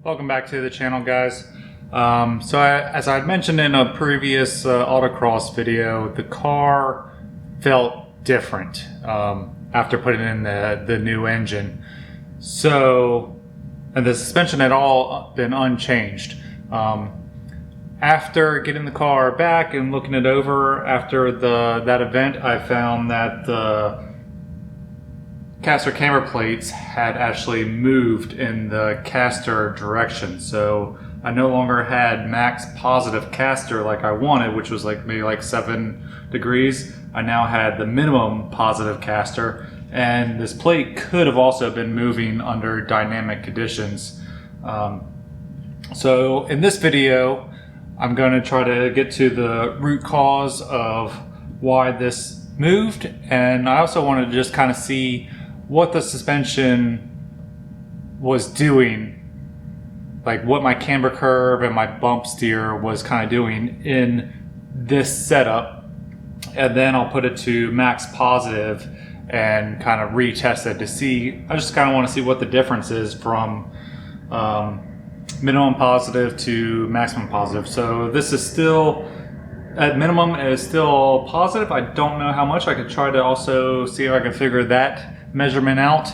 Welcome back to the channel, guys. As I mentioned in a previous autocross video, the car felt different after putting in the new engine. And the suspension had all been unchanged. After getting the car back and looking it over after that event, I found that the caster camber plates had actually moved in the caster direction. So I no longer had max positive caster like I wanted, which was maybe 7 degrees. I now had the minimum positive caster, and this plate could have also been moving under dynamic conditions. So in this video, I'm going to try to get to the root cause of why this moved, and I also wanted to just kind of see what the suspension was doing, like what my camber curve and my bump steer was kind of doing in this setup, and then I'll put it to max positive and kind of retest it to see. I just kind of want to see what the difference is from minimum positive to maximum positive. So this is still at minimum, it is still positive. I don't know how much. I could try to also see if I can figure that measurement out.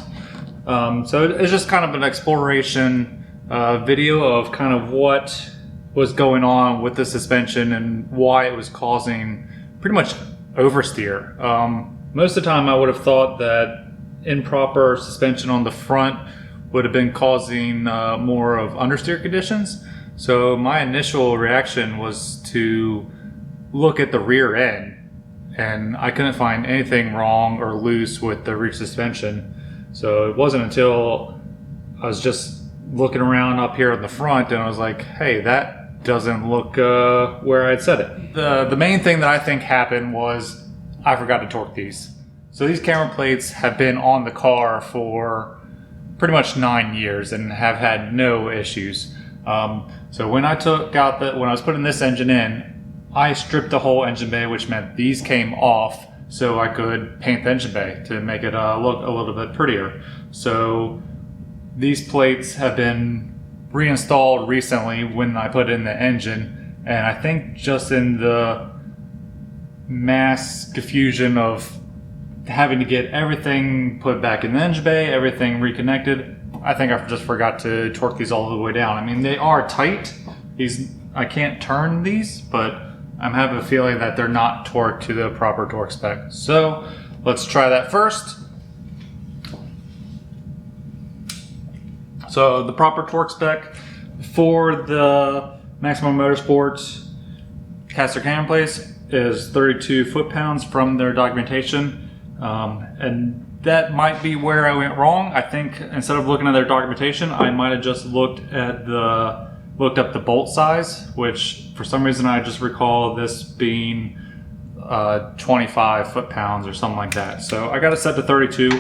So it's just kind of an exploration video of kind of what was going on with the suspension and why it was causing pretty much oversteer. Most of the time I would have thought that improper suspension on the front would have been causing more of understeer conditions. So my initial reaction was to look at the rear end, and I couldn't find anything wrong or loose with the rear suspension. So it wasn't until I was just looking around up here in the front and I was like, hey, that doesn't look where I'd set it. The main thing that I think happened was I forgot to torque these. So these camber plates have been on the car for pretty much 9 years and have had no issues. So when I was putting this engine in, I stripped the whole engine bay, which meant these came off so I could paint the engine bay to make it look a little bit prettier. So these plates have been reinstalled recently when I put in the engine, and I think just in the mass confusion of having to get everything put back in the engine bay, everything reconnected, I think I just forgot to torque these all the way down. I mean, they are tight. I can't turn these, but I'm having a feeling that they're not torqued to the proper torque spec. So let's try that first. So the proper torque spec for the Maximum Motorsports caster camber plates is 32 foot-pounds from their documentation. And that might be where I went wrong. I think instead of looking at their documentation, I might have just looked up the bolt size, which for some reason I just recall this being 25 foot-pounds or something like that. So I got it set to 32.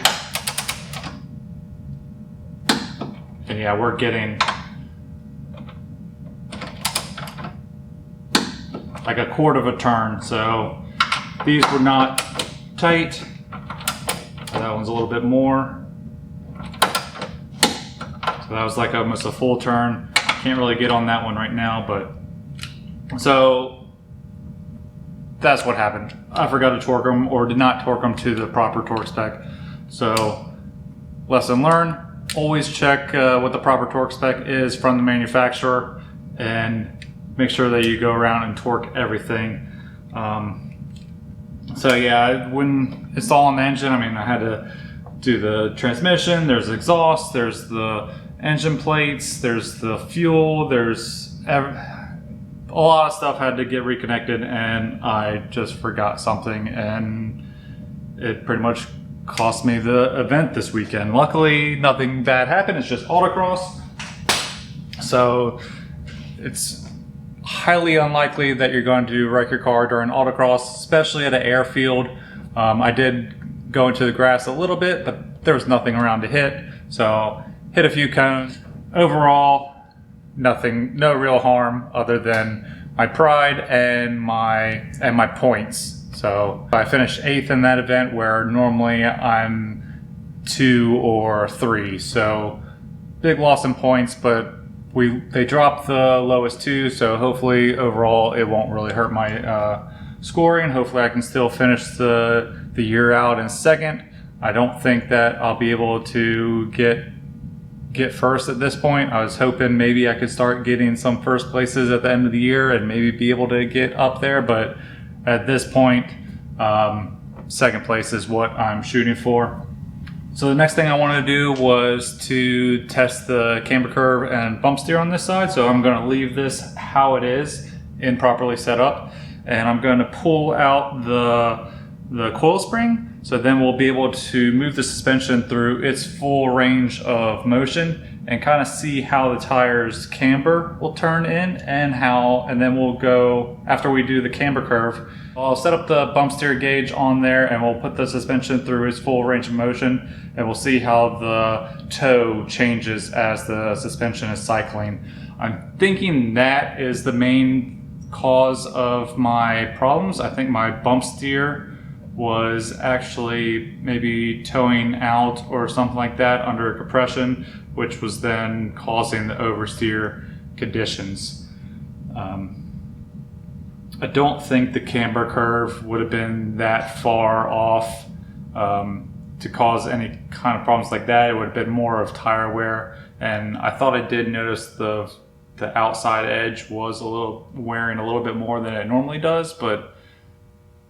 And yeah, we're getting like a quarter of a turn. So these were not tight. That one's a little bit more. So that was like almost a full turn. Can't really get on that one right now, but so that's what happened. I forgot to torque them, or did not torque them to the proper torque spec. So lesson learned, always check what the proper torque spec is from the manufacturer and make sure that you go around and torque everything. So yeah, when installing the engine, I mean, I had to do the transmission, there's exhaust, there's the engine plates, there's the fuel, there's a lot of stuff had to get reconnected, and I just forgot something, and it pretty much cost me the event this weekend. Luckily, nothing bad happened. It's just autocross. So it's highly unlikely that you're going to wreck your car during autocross, especially at an airfield. I did go into the grass a little bit, but there was nothing around to hit. So hit a few cones. Overall, nothing, no real harm other than my pride and my points. So I finished 8th in that event, where normally I'm 2 or 3. So big loss in points, but they dropped the lowest two, so hopefully overall it won't really hurt my scoring. Hopefully I can still finish the year out in second. I don't think that I'll be able to get first at this point. I was hoping maybe I could start getting some first places at the end of the year and maybe be able to get up there, but at this point, second place is what I'm shooting for. So the next thing I wanted to do was to test the camber curve and bump steer on this side. So I'm going to leave this how it is, improperly set up, and I'm going to pull out the coil spring. So then we'll be able to move the suspension through its full range of motion and kind of see how the tire's camber will turn in and then we'll go, after we do the camber curve, I'll set up the bump steer gauge on there and we'll put the suspension through its full range of motion and we'll see how the toe changes as the suspension is cycling. I'm thinking that is the main cause of my problems. I think my bump steer was actually maybe towing out or something like that under compression, which was then causing the oversteer conditions. I don't think the camber curve would have been that far off to cause any kind of problems like that. It would have been more of tire wear, and I thought I did notice the outside edge was wearing a little bit more than it normally does, but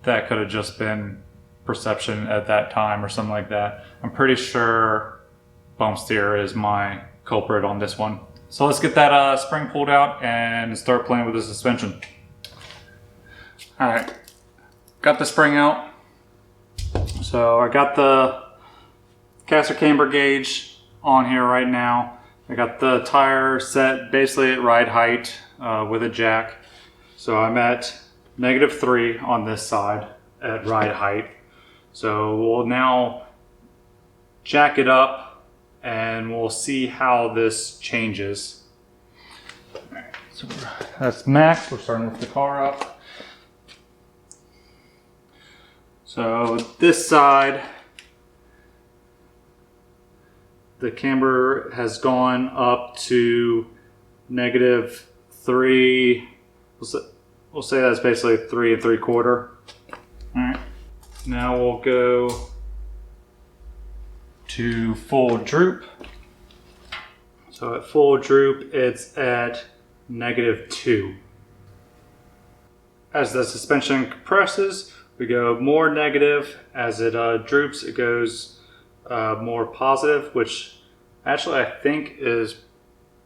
that could have just been perception at that time or something like that. I'm pretty sure bump steer is my culprit on this one. So let's get that spring pulled out and start playing with the suspension. All right, got the spring out. So I got the caster camber gauge on here right now. I got the tire set basically at ride height with a jack. So I'm at -3 on this side at ride height. So we'll now jack it up and we'll see how this changes. All right, so that's max. We're starting with the car up. So this side, the camber has gone up to -3. We'll say that's basically 3 3/4. All right. Now we'll go to full droop. So at full droop, it's at -2. As the suspension compresses, we go more negative. As it droops, it goes more positive, which actually I think is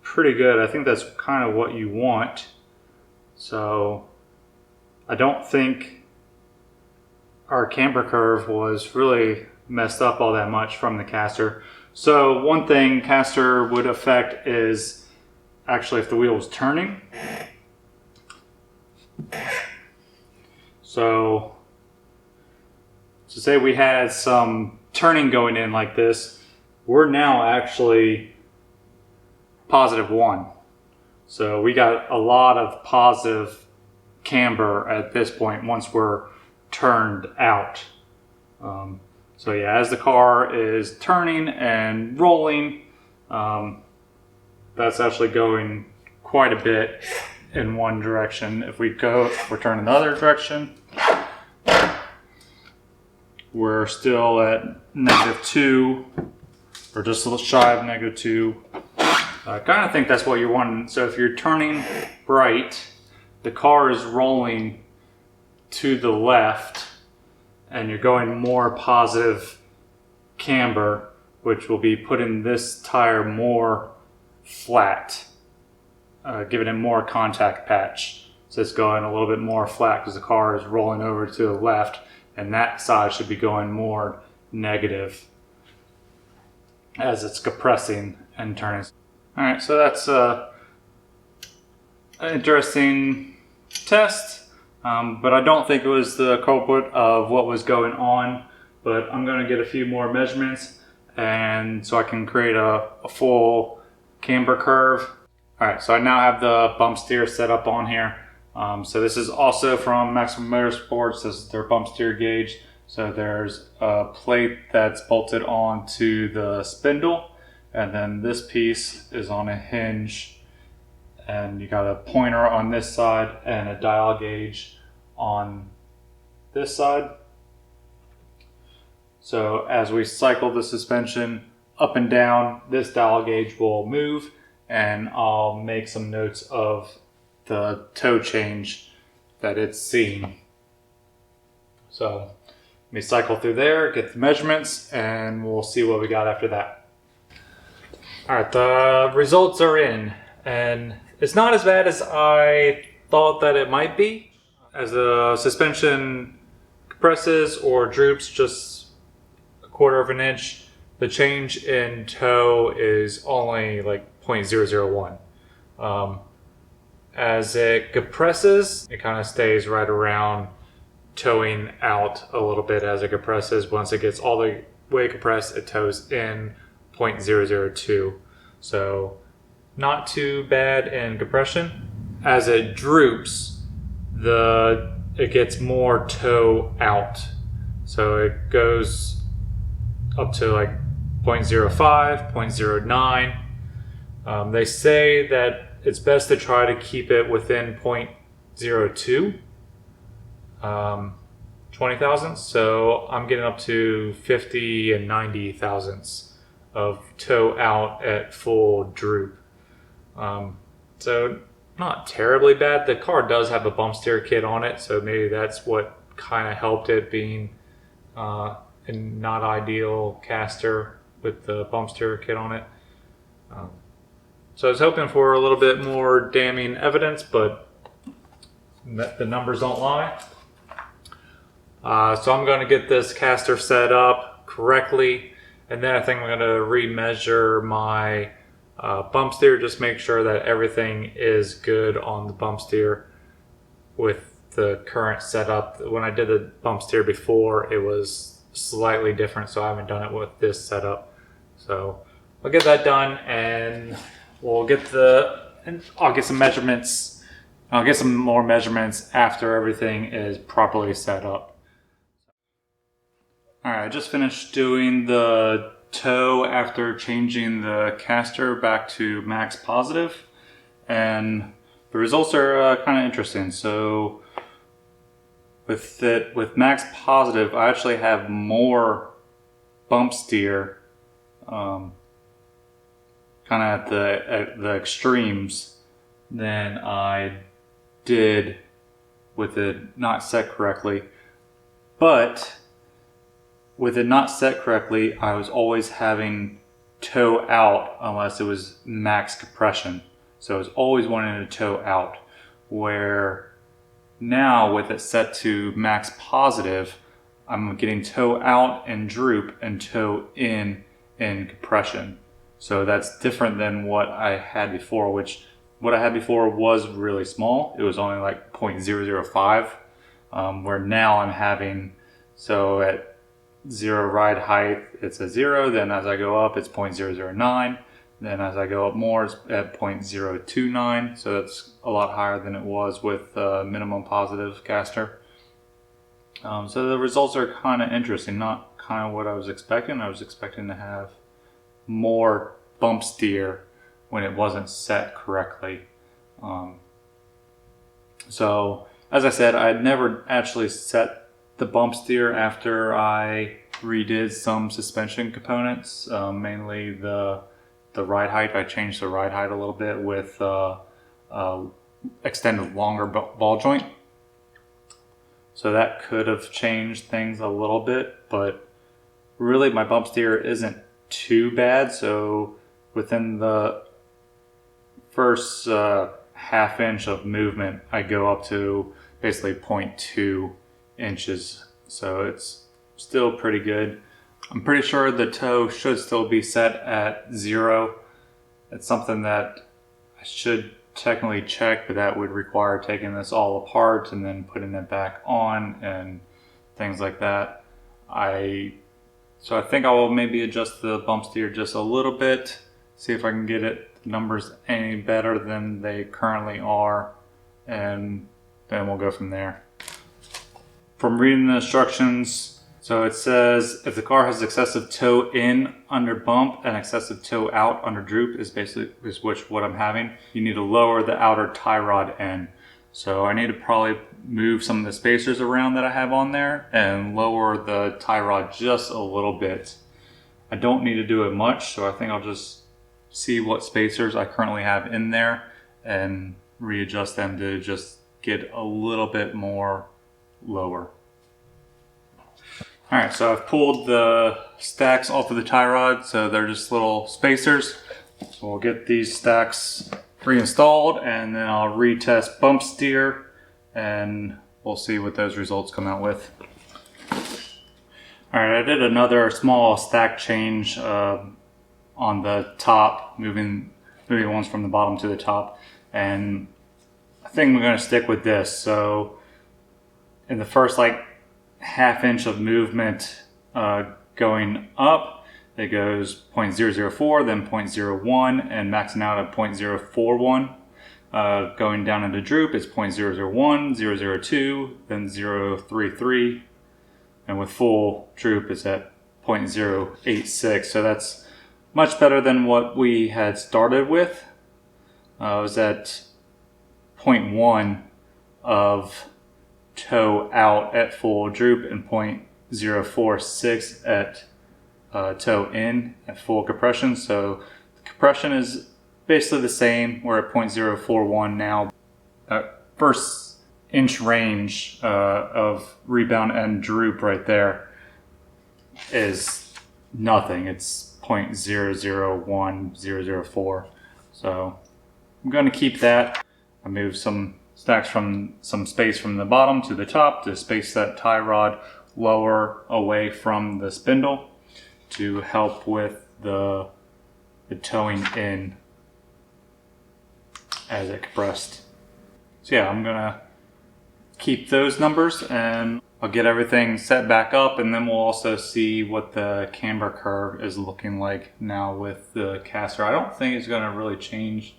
pretty good. I think that's kind of what you want. So I don't think our camber curve was really messed up all that much from the caster. So one thing caster would affect is actually if the wheel was turning. So say we had some turning going in like this, we're now actually +1. So we got a lot of positive camber at this point once we're turned out. So yeah, as the car is turning and rolling, that's actually going quite a bit in one direction. If we're turning the other direction, we're still at -2 or just a little shy of -2. I kind of think that's what you're wanting. So if you're turning right, the car is rolling to the left and you're going more positive camber, which will be putting this tire more flat, giving it more contact patch. So it's going a little bit more flat because the car is rolling over to the left, and that side should be going more negative as it's compressing and turning. All right, so that's an interesting test. But I don't think it was the culprit of what was going on, but I'm going to get a few more measurements and so I can create a full camber curve. All right, so I now have the bump steer set up on here. So this is also from Maximum Motorsports. This is their bump steer gauge. So there's a plate that's bolted onto the spindle, and then this piece is on a hinge and you got a pointer on this side and a dial gauge on this side. So as we cycle the suspension up and down, this dial gauge will move, and I'll make some notes of the toe change that it's seeing. So let me cycle through there, get the measurements, and we'll see what we got after that. All right, the results are in, and it's not as bad as I thought that it might be. As the suspension compresses or droops just a quarter of an inch, the change in toe is only like 0.001. As it compresses, it kind of stays right around towing out a little bit as it compresses. Once it gets all the way compressed, it tows in 0.002. So not too bad in compression. As it droops, it gets more tow out. So it goes up to like 0.05, 0.09. They say that it's best to try to keep it within 0.02, 20 thousandths. So I'm getting up to 50 and 90 thousandths of toe out at full droop. So not terribly bad. The car does have a bump steer kit on it, so maybe that's what kind of helped it being a not ideal caster with the bump steer kit on it. So I was hoping for a little bit more damning evidence, but the numbers don't lie. So I'm going to get this caster set up correctly, and then I think I'm going to remeasure my bump steer, just make sure that everything is good on the bump steer with the current setup. When I did the bump steer before, it was slightly different, so I haven't done it with this setup. So I'll get that done, and we'll get I'll get some measurements. I'll get some more measurements after everything is properly set up. All right, I just finished doing the toe after changing the caster back to max positive, and the results are kind of interesting. So with max positive, I actually have more bump steer, kind of at the extremes than I did with it not set correctly. But with it not set correctly, I was always having toe out unless it was max compression. So I was always wanting to toe out. Where now with it set to max positive, I'm getting toe out and droop and toe in compression. So that's different than what I had before, which what I had before was really small. It was only like 0.005, where now I'm having, so at 0 ride height, it's a 0. Then as I go up, it's 0.009. Then as I go up more, it's at 0.029. So that's a lot higher than it was with minimum positive caster. So the results are kind of interesting, not kind of what I was expecting. I was expecting to have more bump steer when it wasn't set correctly. So as I said, I had never actually set the bump steer after I redid some suspension components, mainly the ride height. I changed the ride height a little bit with extended longer ball joint. So that could have changed things a little bit, but really my bump steer isn't too bad. So within the first half inch of movement, I go up to basically 0.2 inches. So it's still pretty good. I'm pretty sure the toe should still be set at 0. It's something that I should technically check, but that would require taking this all apart and then putting it back on and things like that. So I think I will maybe adjust the bump steer just a little bit, see if I can get it numbers any better than they currently are, and then we'll go from there. From reading the instructions, So it says if the car has excessive toe in under bump and excessive toe out under droop is what I'm having, you need to lower the outer tie rod end. So I need to probably move some of the spacers around that I have on there and lower the tie rod just a little bit. I don't need to do it much, so I think I'll just see what spacers I currently have in there and readjust them to just get a little bit more lower. Alright, so I've pulled the stacks off of the tie rod, so they're just little spacers. So we'll get these stacks reinstalled and then I'll retest Bumpsteer and we'll see what those results come out with. Alright, I did another small stack change on the top, moving ones from the bottom to the top, and I think we're going to stick with this. So in the first half inch of movement going up, it goes 0.004, then 0.01, and maxing out at 0.041. Going down into droop, it's 0.001, 002, then 0.33, and with full droop, it's at 0.086. So that's much better than what we had started with. It was at 0.1 of toe out at full droop and 0.046 at toe in at full compression. So the compression is basically the same. We're at 0.041 now. First inch range of rebound and droop right there is nothing. It's 0.001004. So I'm going to keep that. I moved some stacks from some space from the bottom to the top to space that tie rod lower away from the spindle to help with the towing in as it compressed. So yeah, I'm gonna keep those numbers and I'll get everything set back up, and then we'll also see what the camber curve is looking like now with the caster. I don't think it's gonna really change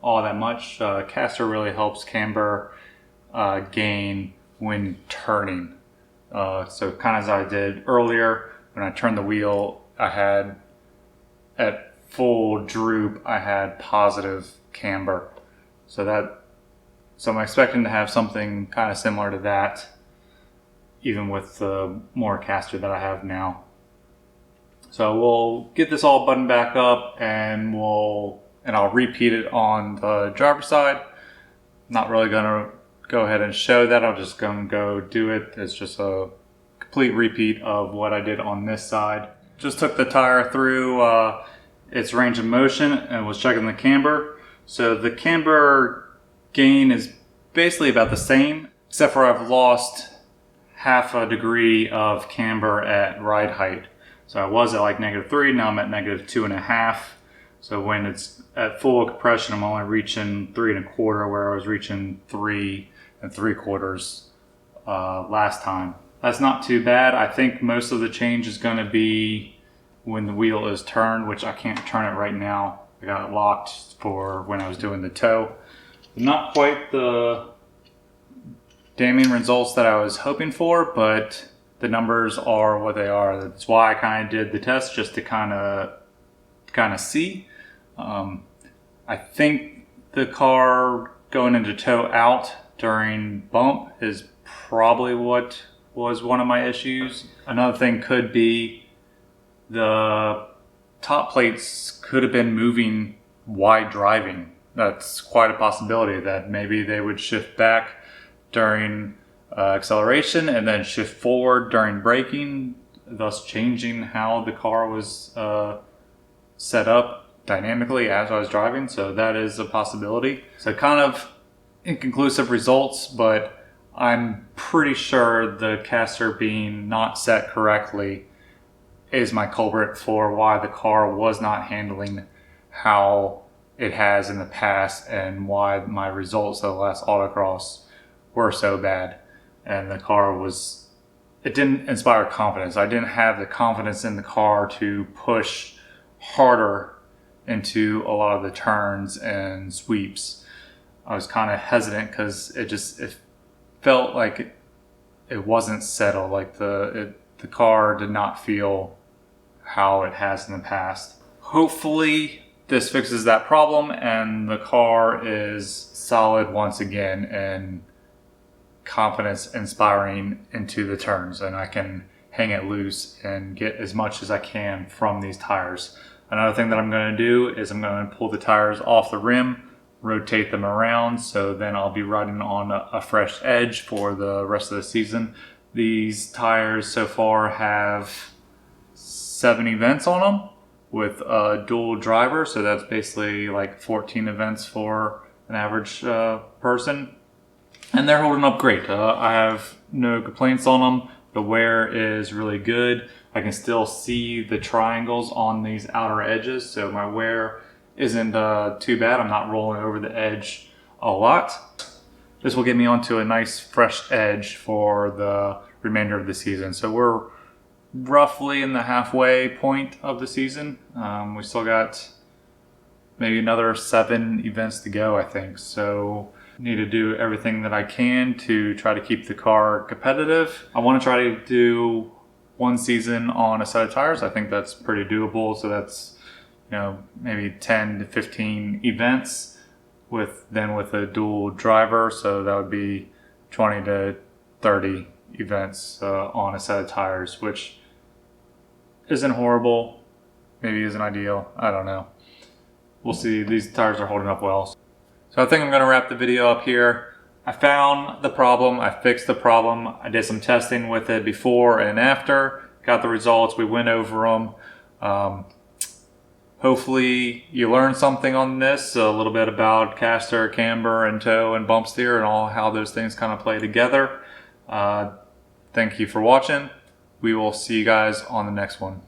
all that much. Caster really helps camber gain when turning. So kind of as I did earlier, when I turned the wheel, I had at full droop, I had positive camber. So I'm expecting to have something kind of similar to that, even with the more caster that I have now. So we'll get this all buttoned back up and I'll repeat it on the driver's side. Not really gonna go ahead and show that. I'm just gonna go do it. It's just a complete repeat of what I did on this side. Just took the tire through its range of motion and was checking the camber. So the camber gain is basically about the same, except for I've lost half a degree of camber at ride height. So I was at -3, now I'm at -2.5. So when it's at full compression, I'm only reaching 3 1/4, where I was reaching 3 3/4 last time. That's not too bad. I think most of the change is going to be when the wheel is turned, which I can't turn it right now. I got it locked for when I was doing the tow. Not quite the damning results that I was hoping for, but the numbers are what they are. That's why I kind of did the test, just to kind of see. I think the car going into tow out during bump is probably what was one of my issues. Another thing could be the top plates could have been moving while driving. That's quite a possibility that maybe they would shift back during acceleration and then shift forward during braking, thus changing how the car was set up dynamically as I was driving. So that is a possibility. So kind of inconclusive results, but I'm pretty sure the caster being not set correctly is my culprit for why the car was not handling how it has in the past and why my results of the last Autocross were so bad. And the car it didn't inspire confidence. I didn't have the confidence in the car to push harder into a lot of the turns and sweeps. I was kind of hesitant because it felt like it wasn't settled. Like the car did not feel how it has in the past. Hopefully this fixes that problem and the car is solid once again and confidence inspiring into the turns, and I can hang it loose and get as much as I can from these tires. Another thing that I'm going to do is I'm going to pull the tires off the rim, rotate them around, so then I'll be riding on a fresh edge for the rest of the season. These tires so far have 7 events on them with a dual driver, so that's basically like 14 events for an average person, and they're holding up great. I have no complaints on them. The wear is really good. I can still see the triangles on these outer edges, so my wear isn't too bad. I'm not rolling over the edge a lot. This will get me onto a nice fresh edge for the remainder of the season. So we're roughly in the halfway point of the season. We still got maybe another 7 events to go, I think. So need to do everything that I can to try to keep the car competitive. I want to try to do 1 season on a set of tires. I think that's pretty doable. So that's, maybe 10 to 15 events with a dual driver. So that would be 20 to 30 events on a set of tires, which isn't horrible. Maybe isn't ideal. I don't know. We'll see. These tires are holding up well. So I think I'm going to wrap the video up here. I found the problem. I fixed the problem. I did some testing with it before and after. Got the results. We went over them. Hopefully you learned something on this, a little bit about caster, camber, and toe, and bump steer, and all how those things kind of play together. Thank you for watching. We will see you guys on the next one.